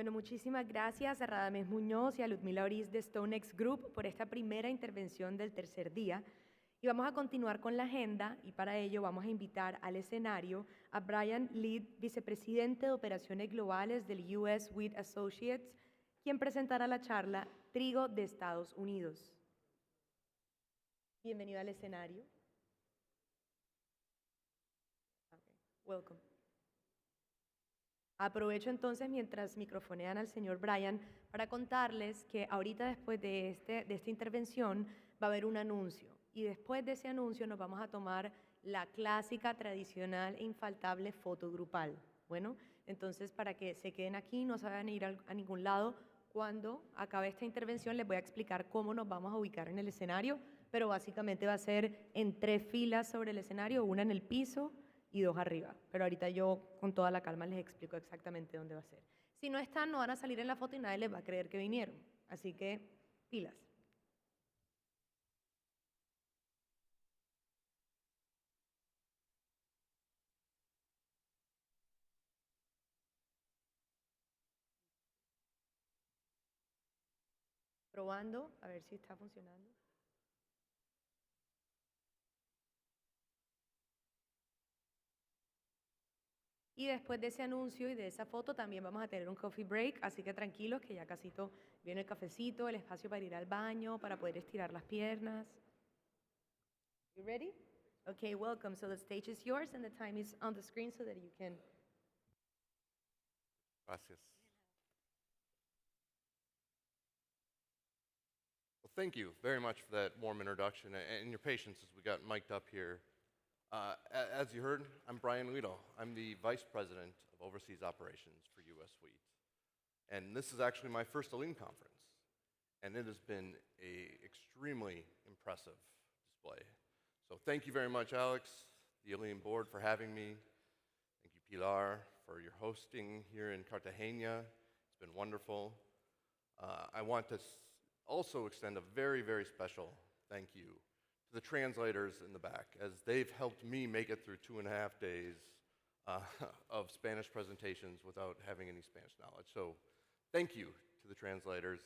Bueno, muchísimas gracias a Radamés Muñoz y a Ludmila Oriz de StoneX Group por esta primera intervención del tercer día. Y vamos a continuar con la agenda y para ello vamos a invitar al escenario a Brian Liedl, vicepresidente de Operaciones Globales del US Wheat Associates, quien presentará la charla Trigo de Estados Unidos. Bienvenido al escenario. Okay. Welcome. Aprovecho entonces mientras microfonean al señor Brian para contarles que ahorita después de esta intervención va a haber un anuncio y después de ese anuncio nos vamos a tomar la clásica, tradicional e infaltable foto grupal. Bueno, entonces para que se queden aquí, no se vayan a ir a ningún lado. Cuando acabe esta intervención les voy a explicar cómo nos vamos a ubicar en el escenario, pero básicamente va a ser en 3 filas sobre el escenario, una en el piso y 2 arriba. Pero ahorita yo con toda la calma les explico exactamente dónde va a ser. Si no están, no van a salir en la foto y nadie les va a creer que vinieron. Así que, pilas. Probando, a ver si está funcionando. Y después de ese anuncio y de esa foto también vamos a tener un coffee break, así que tranquilos que ya casito viene el cafecito, el espacio para ir al baño, para poder estirar las piernas. You ready? Okay, welcome. So the stage is yours and the time is on the screen so that you can... Gracias. Well, thank you very much for that warm introduction and your patience as we got mic'd up here. As you heard, I'm Brian Liedl. I'm the Vice President of Overseas Operations for US Wheat. And this is actually my first Lean conference. And it has been an extremely impressive display. So thank you very much, Alex, the Lean board, for having me. Thank you, Pilar, for your hosting here in Cartagena. It's been wonderful. I want to also extend a very, very special thank you to the translators in the back, as they've helped me make it through 2.5 days of Spanish presentations without having any Spanish knowledge. So thank you to the translators,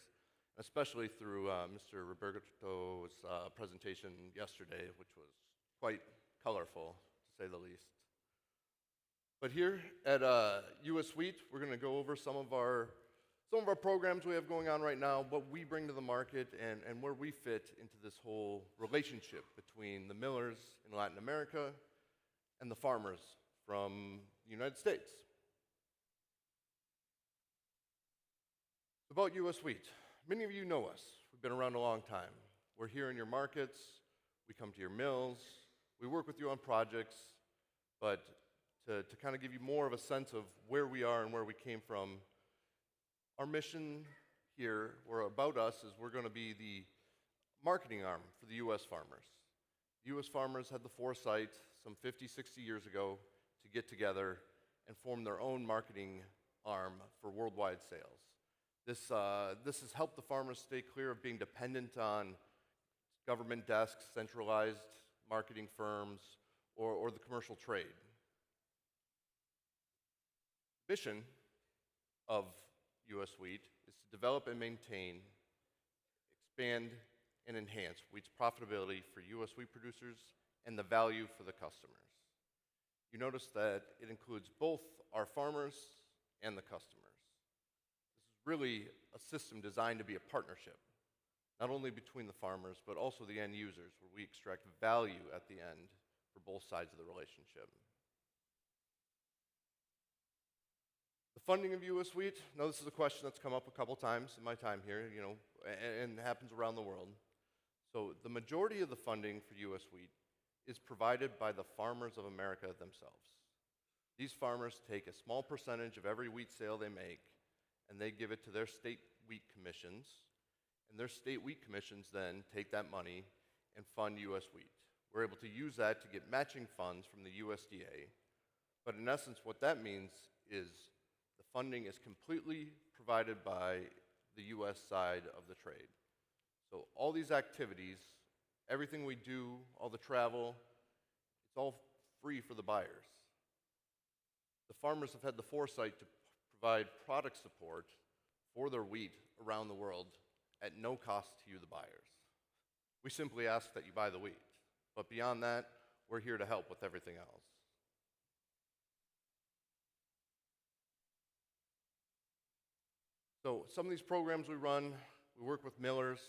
especially through Mr. Roberto's presentation yesterday, which was quite colorful, to say the least. But here at US Wheat, we're going to go over some of our programs we have going on right now, what we bring to the market, and where we fit into this whole relationship between the millers in Latin America and the farmers from the United States. About US Wheat, many of you know us. We've been around a long time. We're here in your markets. We come to your mills. We work with you on projects. But to kind of give you more of a sense of where we are and where we came from, our mission here, or about us, is we're going to be the marketing arm for the U.S. farmers. The U.S. farmers had the foresight some 50, 60 years ago to get together and form their own marketing arm for worldwide sales. This has helped the farmers stay clear of being dependent on government desks, centralized marketing firms, or the commercial trade. The mission of US Wheat is to develop and maintain, expand, and enhance wheat's profitability for US wheat producers and the value for the customers. You notice that it includes both our farmers and the customers. This is really a system designed to be a partnership, not only between the farmers, but also the end users, where we extract value at the end for both sides of the relationship. The funding of US Wheat, now this is a question that's come up a couple times in my time here, and happens around the world. So the majority of the funding for US Wheat is provided by the farmers of America themselves. These farmers take a small percentage of every wheat sale they make, and they give it to their state wheat commissions, and their state wheat commissions then take that money and fund US Wheat. We're able to use that to get matching funds from the USDA, but in essence what that means is the funding is completely provided by the U.S. side of the trade. So all these activities, everything we do, all the travel, it's all free for the buyers. The farmers have had the foresight to provide product support for their wheat around the world at no cost to you, the buyers. We simply ask that you buy the wheat. But beyond that, we're here to help with everything else. So some of these programs we run, we work with millers,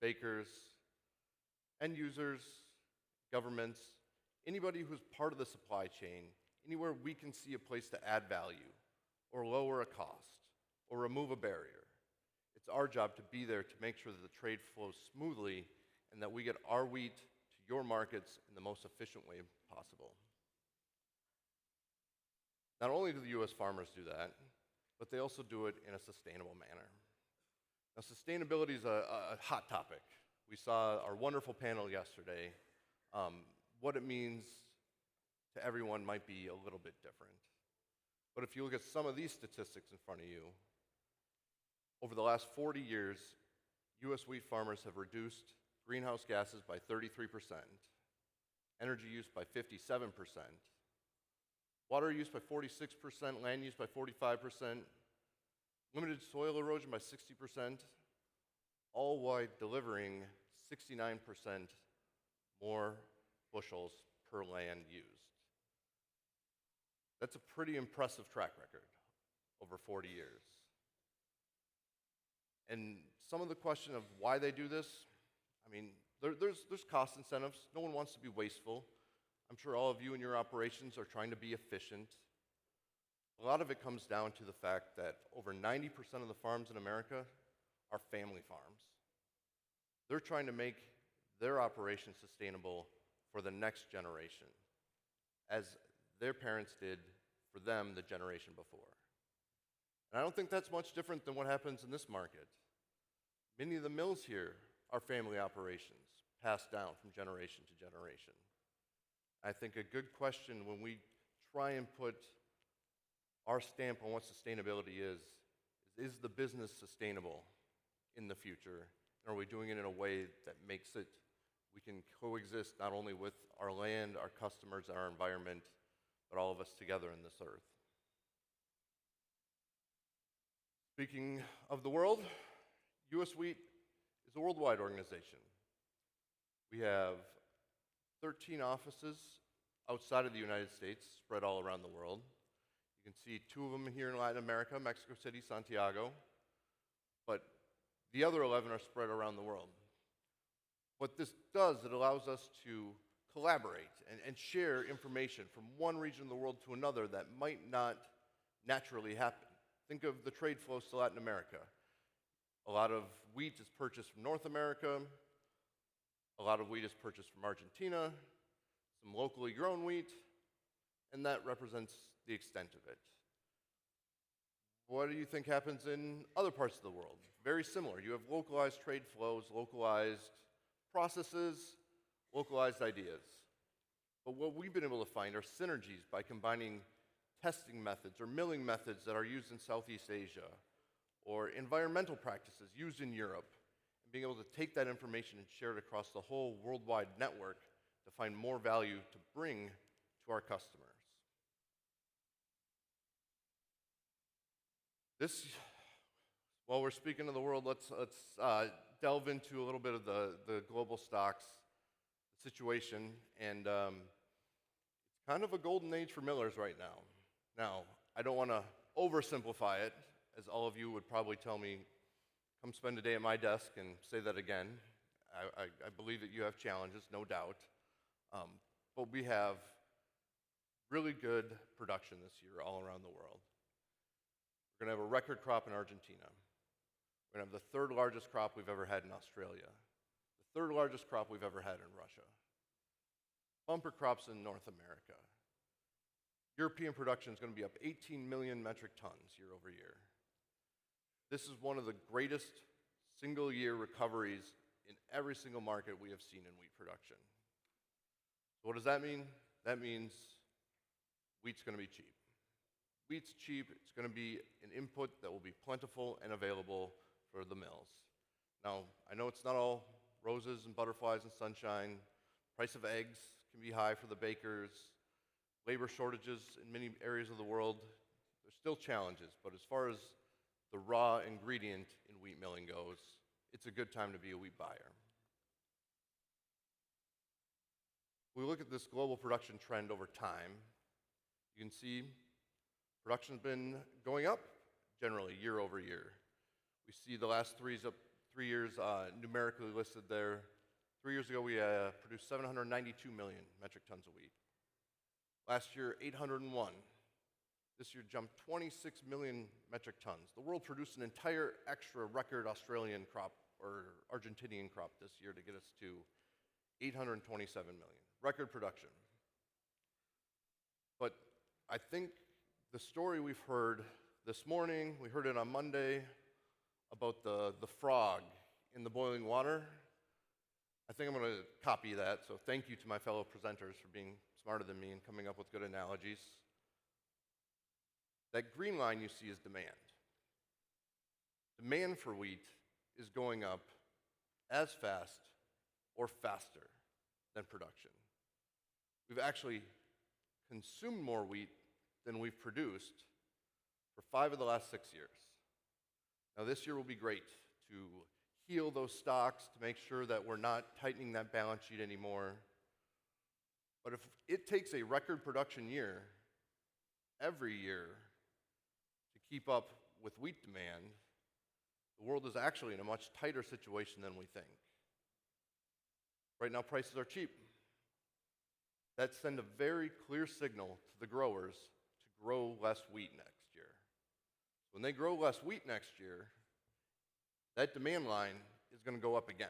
bakers, end users, governments, anybody who's part of the supply chain, anywhere we can see a place to add value or lower a cost or remove a barrier. It's our job to be there to make sure that the trade flows smoothly and that we get our wheat to your markets in the most efficient way possible. Not only do the U.S. farmers do that, but they also do it in a sustainable manner. Now, sustainability is a hot topic. We saw our wonderful panel yesterday. What it means to everyone might be a little bit different. But if you look at some of these statistics in front of you, over the last 40 years, U.S. wheat farmers have reduced greenhouse gases by 33%, energy use by 57%, water use by 46%, land use by 45%, limited soil erosion by 60%, all while delivering 69% more bushels per land used. That's a pretty impressive track record over 40 years. And some of the question of why they do this, I mean, there's cost incentives. No one wants to be wasteful. I'm sure all of you in your operations are trying to be efficient. A lot of it comes down to the fact that over 90% of the farms in America are family farms. They're trying to make their operation sustainable for the next generation, as their parents did for them the generation before. And I don't think that's much different than what happens in this market. Many of the mills here are family operations, passed down from generation to generation. I think a good question when we try and put our stamp on what sustainability is the business sustainable in the future? And are we doing it in a way that makes it, we can coexist not only with our land, our customers, and our environment, but all of us together in this earth? Speaking of the world, U.S. Wheat is a worldwide organization. We have 13 offices outside of the United States, spread all around the world. You can see 2 of them here in Latin America, Mexico City, Santiago, but the other 11 are spread around the world. What this does, it allows us to collaborate and share information from one region of the world to another that might not naturally happen. Think of the trade flows to Latin America. A lot of wheat is purchased from North America. A lot of wheat is purchased from Argentina, some locally grown wheat, and that represents the extent of it. What do you think happens in other parts of the world? Very similar. You have localized trade flows, localized processes, localized ideas. But what we've been able to find are synergies by combining testing methods or milling methods that are used in Southeast Asia, or environmental practices used in Europe, and being able to take that information and share it across the whole worldwide network to find more value to bring to our customers. This, while we're speaking of the world, let's delve into a little bit of the global stocks situation, and it's kind of a golden age for millers right now. Now, I don't want to oversimplify it, as all of you would probably tell me, come spend a day at my desk and say that again. I believe that you have challenges, no doubt, but we have really good production this year all around the world. We're going to have a record crop in Argentina. We're going to have the 3rd largest crop we've ever had in Australia, the 3rd largest crop we've ever had in Russia, bumper crops in North America. European production is going to be up 18 million metric tons year over year. This is one of the greatest single-year recoveries in every single market we have seen in wheat production. So what does that mean? That means wheat's going to be cheap. Wheat's cheap. It's going to be an input that will be plentiful and available for the mills. Now, I know it's not all roses and butterflies and sunshine. Price of eggs can be high for the bakers. Labor shortages in many areas of the world, there's still challenges, but as far as the raw ingredient in wheat milling goes, it's a good time to be a wheat buyer. We look at this global production trend over time. You can see production's been going up generally year over year. We see the last 3 years numerically listed there. 3 years ago, we produced 792 million metric tons of wheat. Last year, 801. This year jumped 26 million metric tons. The world produced an entire extra record Australian crop or Argentinian crop this year to get us to 827 million. Record production. But I think the story we've heard this morning, we heard it on Monday, about the frog in the boiling water. I think I'm going to copy that, so thank you to my fellow presenters for being smarter than me and coming up with good analogies. That green line you see is demand. Demand for wheat is going up as fast or faster than production. We've actually consumed more wheat than we've produced for 5 of the last 6 years. Now this year will be great to heal those stocks, to make sure that we're not tightening that balance sheet anymore. But if it takes a record production year every year to keep up with wheat demand, the world is actually in a much tighter situation than we think. Right now, prices are cheap. That sends a very clear signal to the growers to grow less wheat next year. When they grow less wheat next year, that demand line is going to go up again.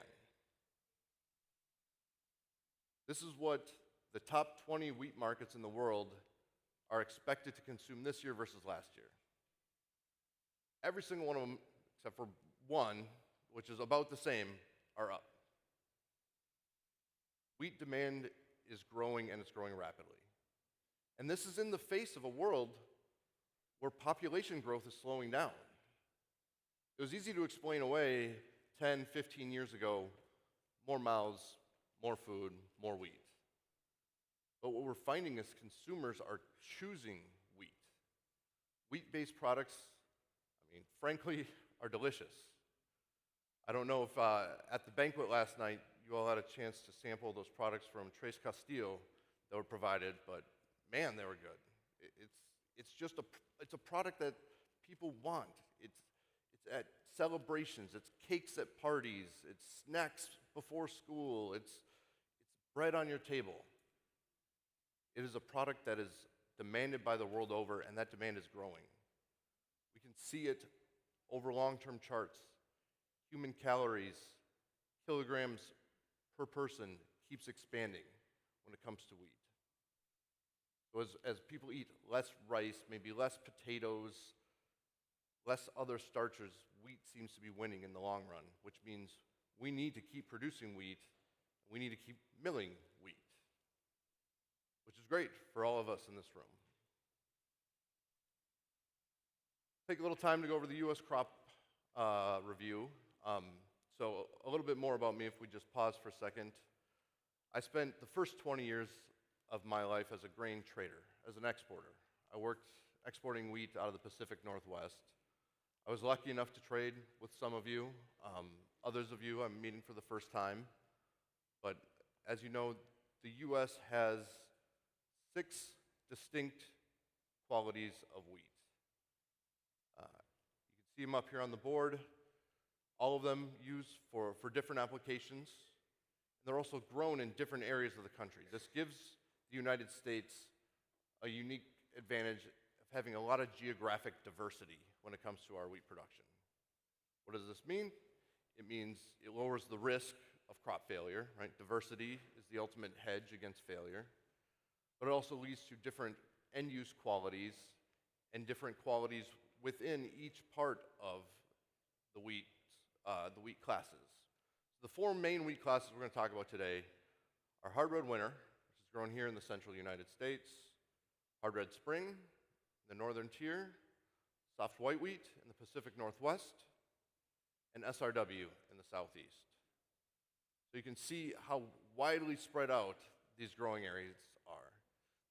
This is what the top 20 wheat markets in the world are expected to consume this year versus last year. Every single one of them, except for one, which is about the same, are up. Wheat demand is growing, and it's growing rapidly. And this is in the face of a world where population growth is slowing down. It was easy to explain away 10, 15 years ago, more mouths, more food, more wheat. But what we're finding is consumers are choosing wheat. Wheat-based products, I mean, frankly, are delicious. I don't know if at the banquet last night, you all had a chance to sample those products from Tres Castillo that were provided, but man, they were good. It's a product that people want. It's at celebrations, it's cakes at parties, it's snacks before school, it's bread on your table. It is a product that is demanded by the world over, and that demand is growing. We can see it over long-term charts. Human calories, kilograms per person, keeps expanding when it comes to wheat. So as people eat less rice, maybe less potatoes, less other starches, wheat seems to be winning in the long run, which means we need to keep producing wheat, we need to keep milling wheat, which is great for all of us in this room. Take a little time to go over the U.S. crop review. So a little bit more about me if we just pause for a second. I spent the first 20 years of my life as a grain trader, as an exporter. I worked exporting wheat out of the Pacific Northwest. I was lucky enough to trade with some of you. Others of you I'm meeting for the first time. But as you know, the U.S. has 6 distinct qualities of wheat. You can see them up here on the board. All of them used for different applications. They're also grown in different areas of the country. This gives the United States a unique advantage of having a lot of geographic diversity when it comes to our wheat production. What does this mean? It means it lowers the risk of crop failure, right? Diversity is the ultimate hedge against failure. But it also leads to different end-use qualities and different qualities within each part of the wheat classes. So the 4 main wheat classes we're going to talk about today are hard red winter, which is grown here in the central United States, hard red spring in the northern tier, soft white wheat in the Pacific Northwest, and SRW in the southeast. So you can see how widely spread out these growing areas are.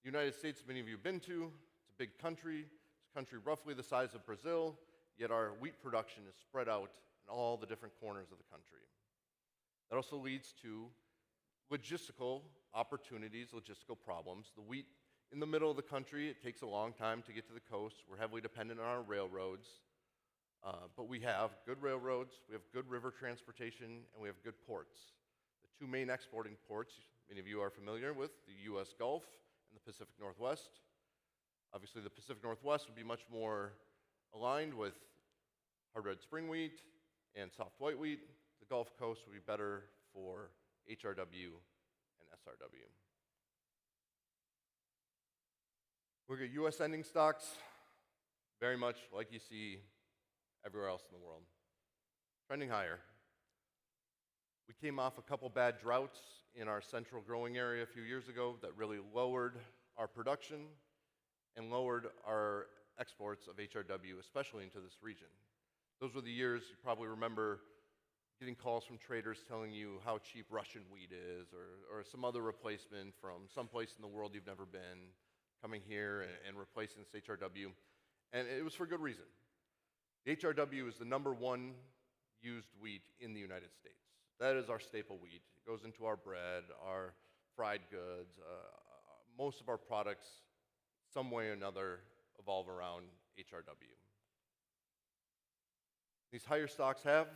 The United States, many of you have been to, it's a big country. It's a country roughly the size of Brazil. yet our wheat production is spread out in all the different corners of the country. That also leads to logistical opportunities, logistical problems. The wheat in the middle of the country, it takes a long time to get to the coast. We're heavily dependent on our railroads. But we have good railroads, we have good river transportation, and we have good ports. The two main exporting ports, many of you are familiar with, the U.S. Gulf and the Pacific Northwest. Obviously, the Pacific Northwest would be much more aligned with hard red spring wheat and soft white wheat. The Gulf Coast would be better for HRW and SRW. Look at U.S. ending stocks, very much like you see everywhere else in the world, trending higher. We came off a couple bad droughts in our central growing area a few years ago that really lowered our production and lowered our exports of HRW, especially into this region. Those were the years you probably remember getting calls from traders telling you how cheap Russian wheat is, or some other replacement from someplace in the world you've never been, coming here and replacing this HRW. And it was for good reason. The HRW is the #1 used wheat in the United States. That is our staple wheat. It goes into our bread, our fried goods. Most of our products, some way or another, evolve around HRW. These higher stocks have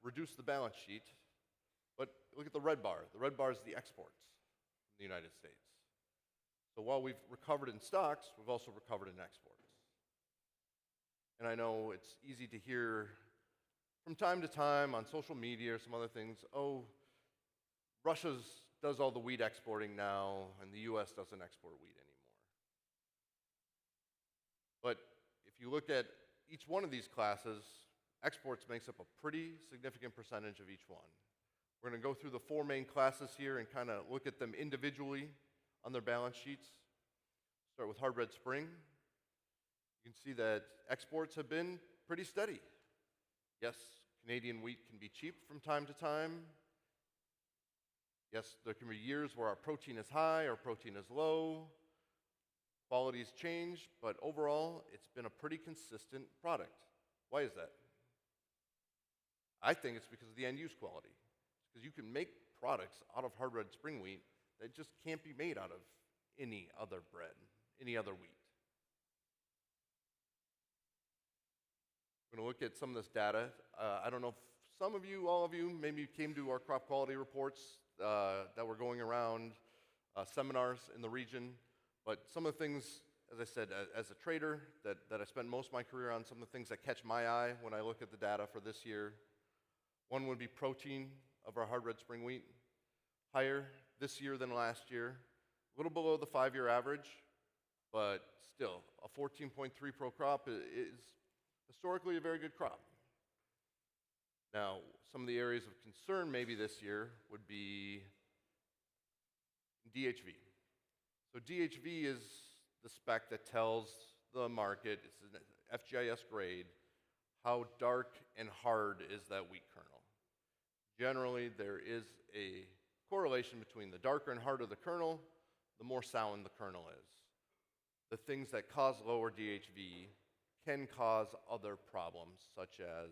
reduced the balance sheet, but look at the red bar. The red bar is the exports from the United States. So while we've recovered in stocks, we've also recovered in exports. And I know it's easy to hear from time to time on social media or some other things, oh, Russia does all the wheat exporting now, and the U.S. doesn't export wheat anymore. But if you look at each one of these classes, exports makes up a pretty significant percentage of each one. We're going to go through the 4 main classes here and kind of look at them individually on their balance sheets. Start with hard red spring. You can see that exports have been pretty steady. Yes, Canadian wheat can be cheap from time to time. Yes, there can be years where our protein is high or protein is low. Qualities change, but overall, it's been a pretty consistent product. Why is that? I think it's because of the end-use quality. It's because you can make products out of hard red spring wheat that just can't be made out of any other bread, any other wheat. We're going to look at some of this data. I don't know if some of you, all of you, maybe came to our crop quality reports that were going around, seminars in the region. But some of the things, as I said, as a trader, that I spent most of my career on, some of the things that catch my eye when I look at the data for this year. One would be protein of our hard red spring wheat, higher this year than last year, a little below the 5-year average, but still, a 14.3 pro crop is historically a very good crop. Now, some of the areas of concern maybe this year would be DHV. So DHV is the spec that tells the market, it's an FGIS grade, how dark and hard is that wheat kernel. Generally, there is a correlation between the darker and harder the kernel, the more sound the kernel is. The things that cause lower DHV can cause other problems, such as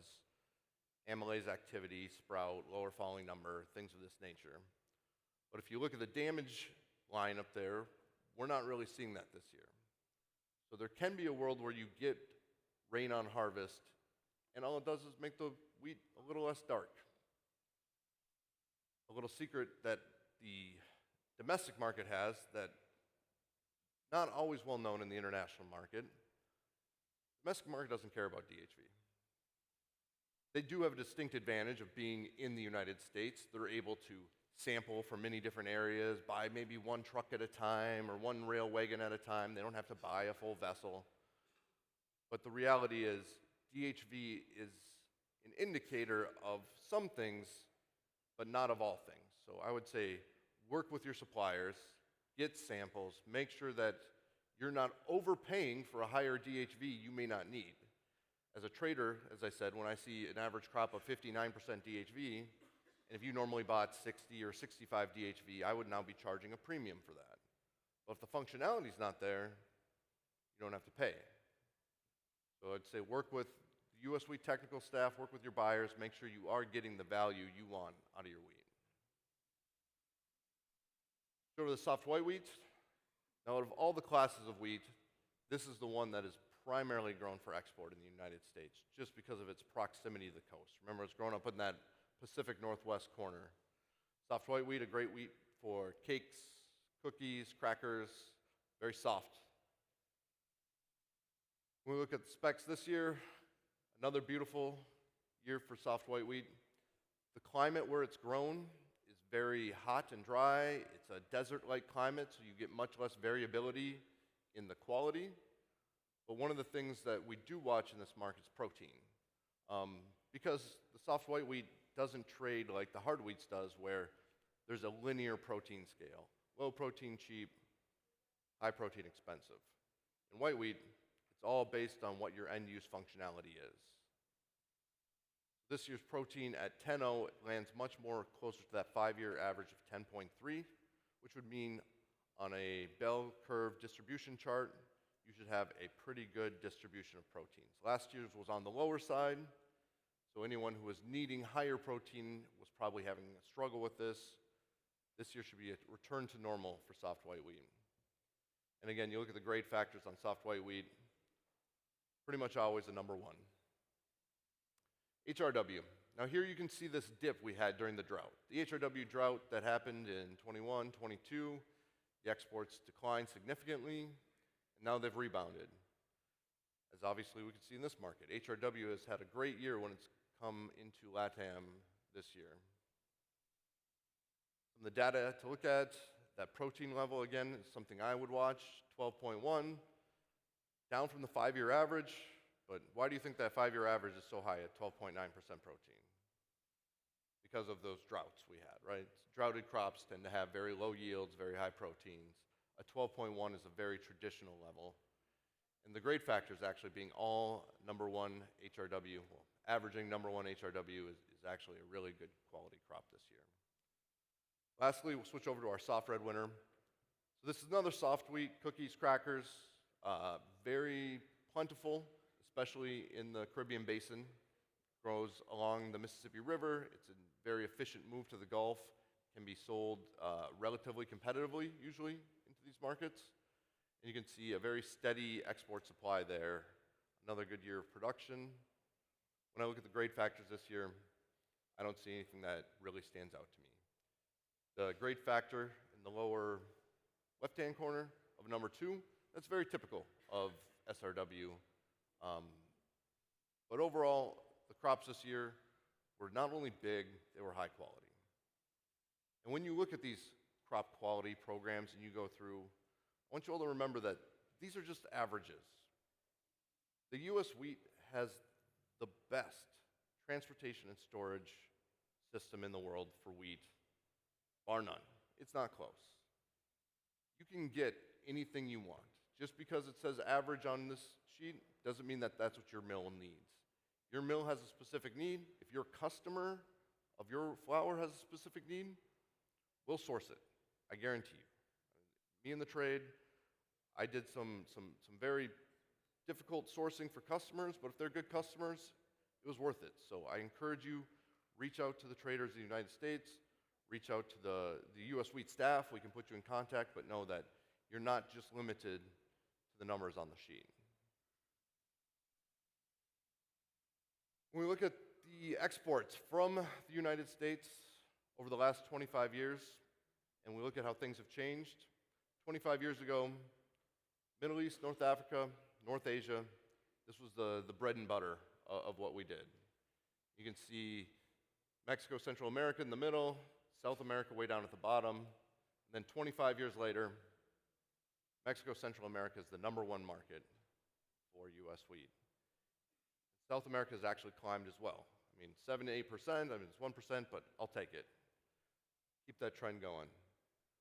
amylase activity, sprout, lower falling number, things of this nature. But if you look at the damage line up there, we're not really seeing that this year. So there can be a world where you get rain on harvest, and all it does is make the wheat a little less dark. A little secret that the domestic market has that not always well known in the international market. The domestic market doesn't care about DHV. They do have a distinct advantage of being in the United States. They're able to sample from many different areas, buy maybe one truck at a time or one rail wagon at a time. They don't have to buy a full vessel. But the reality is DHV is an indicator of some things, but not of all things. So I would say work with your suppliers, get samples, make sure that you're not overpaying for a higher DHV you may not need. As a trader, as I said, when I see an average crop of 59% DHV, and if you normally bought 60 or 65 DHV, I would now be charging a premium for that. But if the functionality is not there, you don't have to pay. So I'd say work with the U.S. wheat technical staff, work with your buyers, make sure you are getting the value you want out of your wheat. Go to the soft white wheat. Now, out of all the classes of wheat, this is the one that is primarily grown for export in the United States, just because of its proximity to the coast. Remember, it's grown up in that Pacific Northwest corner. Soft white wheat, a great wheat for cakes, cookies, crackers, very soft. When we look at the specs this year, another beautiful year for soft white wheat. The climate where it's grown is very hot and dry. It's a desert-like climate, so you get much less variability in the quality. But one of the things that we do watch in this market is protein. Because the soft white wheat doesn't trade like the hard wheats does, where there's a linear protein scale. Low protein, cheap, high protein, expensive. In white wheat, it's all based on what your end-use functionality is. This year's protein at 10.0 lands much more closer to that 5-year average of 10.3, which would mean on a bell curve distribution chart, you should have a pretty good distribution of proteins. Last year's was on the lower side, so anyone who was needing higher protein was probably having a struggle with this. This year should be a return to normal for soft white wheat. And again, you look at the grade factors on soft white wheat, pretty much always a number one. HRW. Now here you can see this dip we had during the drought. The HRW drought that happened in 21, 22, the exports declined significantly, and now they've rebounded. As obviously we can see in this market, HRW has had a great year when it's come into LATAM this year. From the data to look at, that protein level again is something I would watch, 12.1, down from the 5-year average. But why do you think that 5-year average is so high at 12.9% protein? Because of those droughts we had, right? Droughted crops tend to have very low yields, very high proteins. A 12.1 is a very traditional level. And the grade factors actually being all number one HRW, well, averaging number one HRW is actually a really good quality crop this year. Lastly, we'll switch over to our soft red winter. So this is another soft wheat, cookies, crackers, very plentiful, especially in the Caribbean basin. Grows along the Mississippi River. It's a very efficient move to the Gulf. Can be sold relatively competitively, usually, into these markets. And you can see a very steady export supply there. Another good year of production. When I look at the grade factors this year, I don't see anything that really stands out to me. The grade factor in the lower left-hand corner of number 2, that's very typical of SRW. But overall, the crops this year were not only big, they were high quality. And when you look at these crop quality programs and you go through, I want you all to remember that these are just averages. The U.S. wheat has the best transportation and storage system in the world for wheat, bar none. It's not close. You can get anything you want. Just because it says average on this sheet doesn't mean that that's what your mill needs. Your mill has a specific need. If your customer of your flour has a specific need, we'll source it. I guarantee you. Me in the trade, I did some very difficult sourcing for customers, but if they're good customers, it was worth it. So I encourage you, reach out to the traders of the United States, reach out to the U.S. wheat staff. We can put you in contact, but know that you're not just limited to the numbers on the sheet. When we look at the exports from the United States over the last 25 years, and we look at how things have changed, 25 years ago, Middle East, North Africa, North Asia, this was the bread and butter of what we did. You can see Mexico, Central America in the middle, South America way down at the bottom, and then 25 years later, Mexico, Central America is the #1 market for U.S. wheat. South America has actually climbed as well. I mean, 7 to 8%, I mean, it's 1%, but I'll take it. Keep that trend going.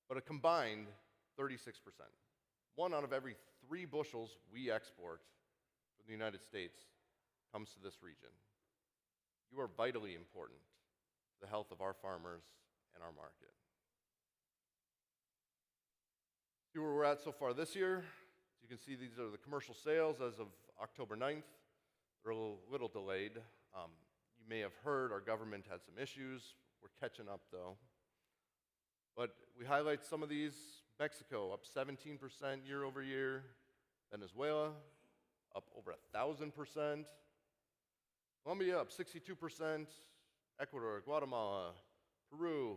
But a combined 36%. 1 out of every 3 bushels we export from the United States comes to this region. You are vitally important to the health of our farmers and our market. See where we're at so far this year. As you can see, these are the commercial sales as of October 9th. We're a little delayed. You may have heard our government had some issues. We're catching up, though. But we highlight some of these. Mexico, up 17% year over year. Venezuela, up over 1,000%. Colombia, up 62%. Ecuador, Guatemala, Peru,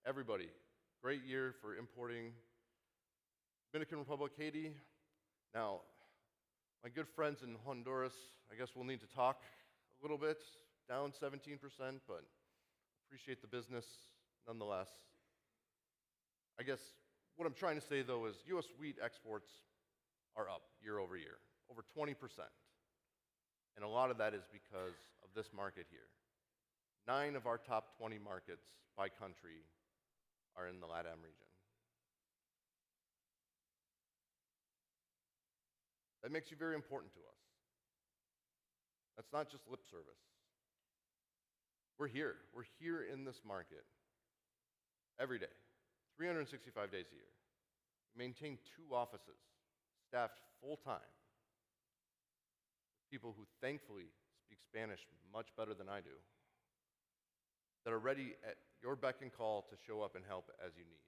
everybody. Great year for importing. Dominican Republic, Haiti. Now, my good friends in Honduras, I guess we'll need to talk a little bit. Down 17%, but appreciate the business nonetheless. I guess what I'm trying to say, though, is U.S. wheat exports are up year over year, over 20%. And a lot of that is because of this market here. 9 of our top 20 markets by country are in the LATAM region. That makes you very important to us. That's not just lip service. We're here. We're here in this market every day, 365 days a year. We maintain 2 offices, staffed full-time, with people who thankfully speak Spanish much better than I do, that are ready at your beck and call to show up and help as you need.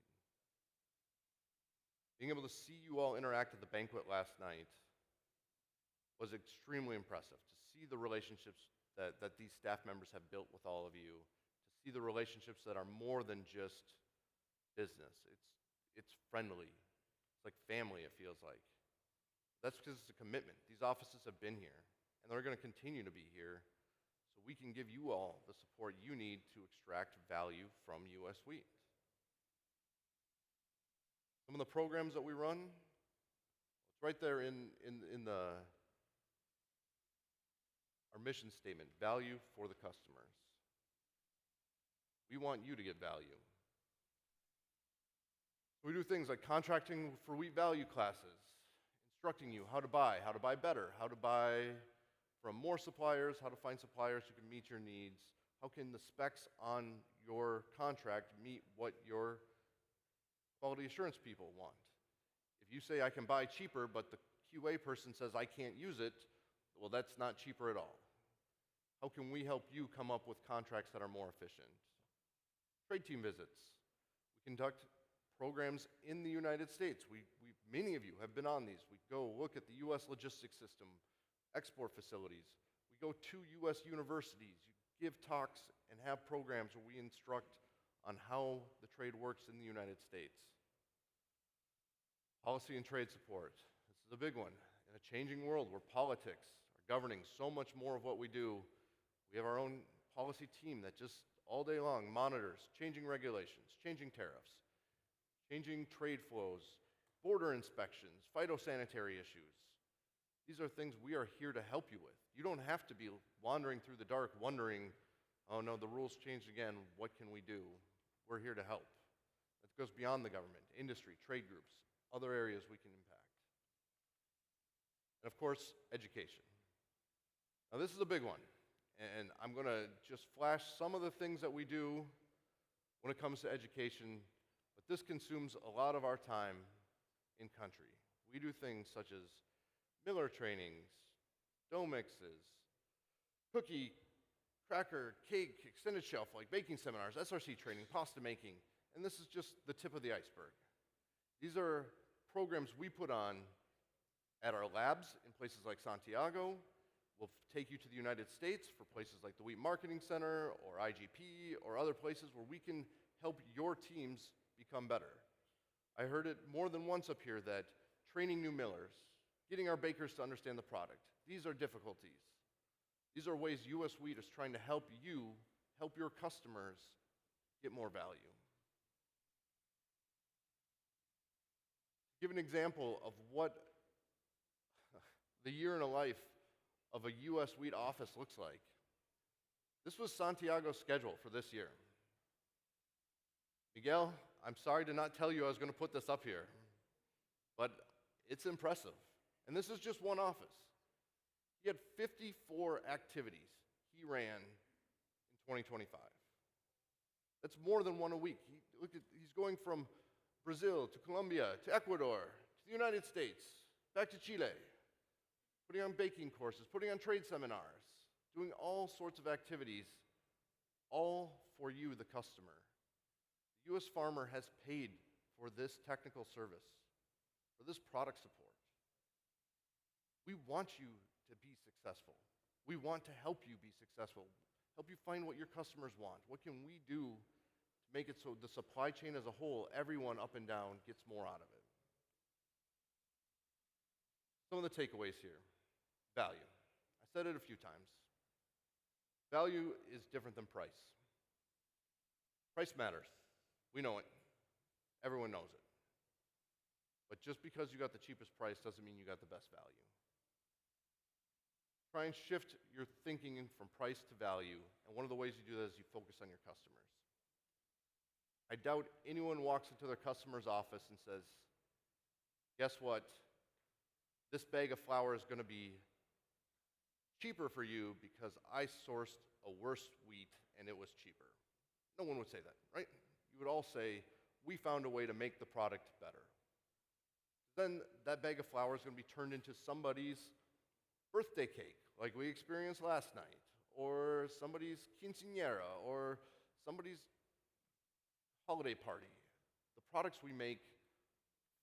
Being able to see you all interact at the banquet last night was extremely impressive, to see the relationships that these staff members have built with all of you, to see the relationships that are more than just business. It's friendly. It's like family, it feels like. That's because it's a commitment. These offices have been here, and they're going to continue to be here, so we can give you all the support you need to extract value from U.S. wheat. Some of the programs that we run, it's right there in our mission statement, value for the customers. We want you to get value. We do things like contracting for wheat value classes, instructing you how to buy better, how to buy from more suppliers, how to find suppliers who can meet your needs, how can the specs on your contract meet what your quality assurance people want. If you say I can buy cheaper, but the QA person says I can't use it, well, that's not cheaper at all. How can we help you come up with contracts that are more efficient? Trade team visits. We conduct programs in the United States. Many of you have been on these. We go look at the U.S. logistics system, export facilities. We go to U.S. universities. You give talks and have programs where we instruct on how the trade works in the United States. Policy and trade support. This is a big one. In a changing world where politics are governing so much more of what we do, we have our own policy team that just all day long monitors changing regulations, changing tariffs, changing trade flows, border inspections, phytosanitary issues. These are things we are here to help you with. You don't have to be wandering through the dark wondering, oh no, the rules changed again, what can we do? We're here to help. That goes beyond the government, industry, trade groups, other areas we can impact. And of course, education. Now this is a big one, and I'm going to just flash some of the things that we do when it comes to education, but this consumes a lot of our time in country. We do things such as Miller trainings, dough mixes, cookie, cracker, cake, extended shelf, like baking seminars, SRC training, pasta making, and this is just the tip of the iceberg. These are programs we put on at our labs in places like Santiago. We'll take you to the United States for places like the Wheat Marketing Center or IGP or other places where we can help your teams become better. I heard it more than once up here that training new millers, getting our bakers to understand the product, these are difficulties. These are ways U.S. Wheat is trying to help you, help your customers get more value. Give an example of what the year in a life of a U.S. Wheat office looks like. This was Santiago's schedule for this year. Miguel, I'm sorry to not tell you I was going to put this up here, but it's impressive. And this is just one office. He had 54 activities he ran in 2025. That's more than one a week. He's going from Brazil to Colombia to Ecuador to the United States, back to Chile. putting on baking courses, putting on trade seminars, doing all sorts of activities, all for you, the customer. The U.S. farmer has paid for this technical service, for this product support. We want you to be successful. We want to help you be successful, help you find what your customers want. What can we do to make it so the supply chain as a whole, everyone up and down, gets more out of it? Some of the takeaways here. Value. I said it a few times. Value is different than price. Price matters. We know it. Everyone knows it. But just because you got the cheapest price doesn't mean you got the best value. Try and shift your thinking from price to value, and one of the ways you do that is you focus on your customers. I doubt anyone walks into their customer's office and says, guess what? This bag of flour is going to be cheaper for you because I sourced a worse wheat and it was cheaper. No one would say that, right? You would all say, we found a way to make the product better. Then that bag of flour is going to be turned into somebody's birthday cake, like we experienced last night, or somebody's quinceañera, or somebody's holiday party. The products we make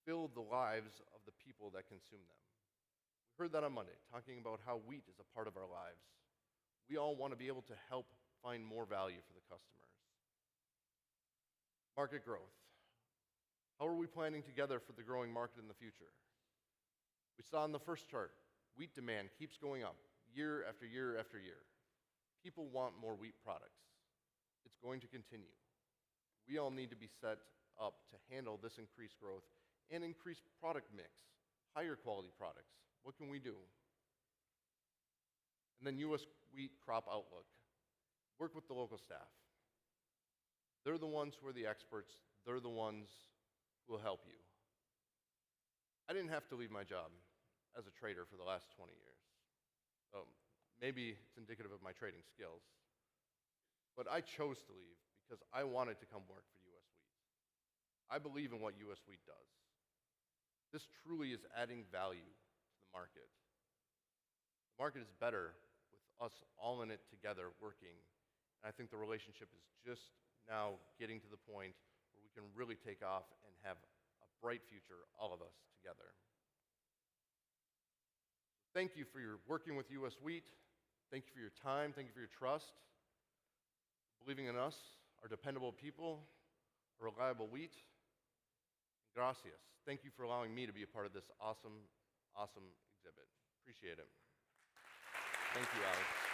fill the lives of the people that consume them. We heard that on Monday, talking about how wheat is a part of our lives. We all want to be able to help find more value for the customers. Market growth. How are we planning together for the growing market in the future? We saw in the first chart, wheat demand keeps going up year after year after year. People want more wheat products. It's going to continue. We all need to be set up to handle this increased growth and increased product mix, higher quality products. What can we do? And then U.S. wheat crop outlook. Work with the local staff. They're the ones who are the experts. They're the ones who will help you. I didn't have to leave my job as a trader for the last 20 years. So maybe it's indicative of my trading skills. But I chose to leave because I wanted to come work for U.S. Wheat. I believe in what U.S. Wheat does. This truly is adding value to the market. The market is better with us all in it together working. And I think the relationship is just now getting to the point where we can really take off and have a bright future, all of us together. Thank you for your working with U.S. Wheat. Thank you for your time. Thank you for your trust. Believing in us, our dependable people, our reliable wheat. Gracias. Thank you for allowing me to be a part of this awesome, awesome exhibit. Appreciate it. Thank you, Alex.